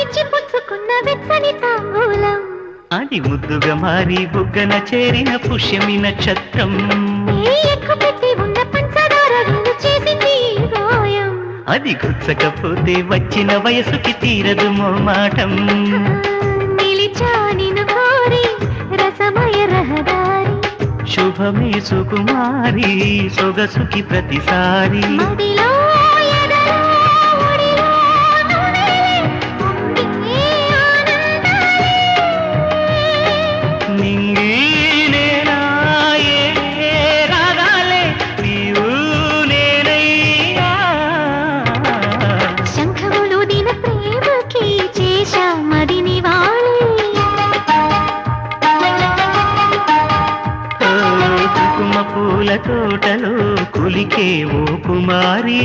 ఇచ్చి పుచ్చుకున్న వెచ్చని తాంబూలం అది ముద్దుగా మారి బుగ్గన చేరిన పుష్యమి నక్షత్రం ఎక్కు పెట్టి ఉన్న పంచదార వీలు చేసింది ఈ గాయం అది గుచ్చకపోతే వచ్చిన వయసుకి తీరదు మోమాటం నిలిచా నిన్ను కోరి రసమయ రహదారి శుభమే సుకుమారి సొగసుకి ప్రతిసారి మదిలో ఎదలో ఒడిలో నువ్వే పొంగే ఆనందాలే నింగి నేనా ఏ రాగాలే నీవు నేనయ్యా శంఖములు దిన ప్రేమకి చేశా మదిని వాణి కుంకుమ పూల తోటలో కులికే ఓ కుమారి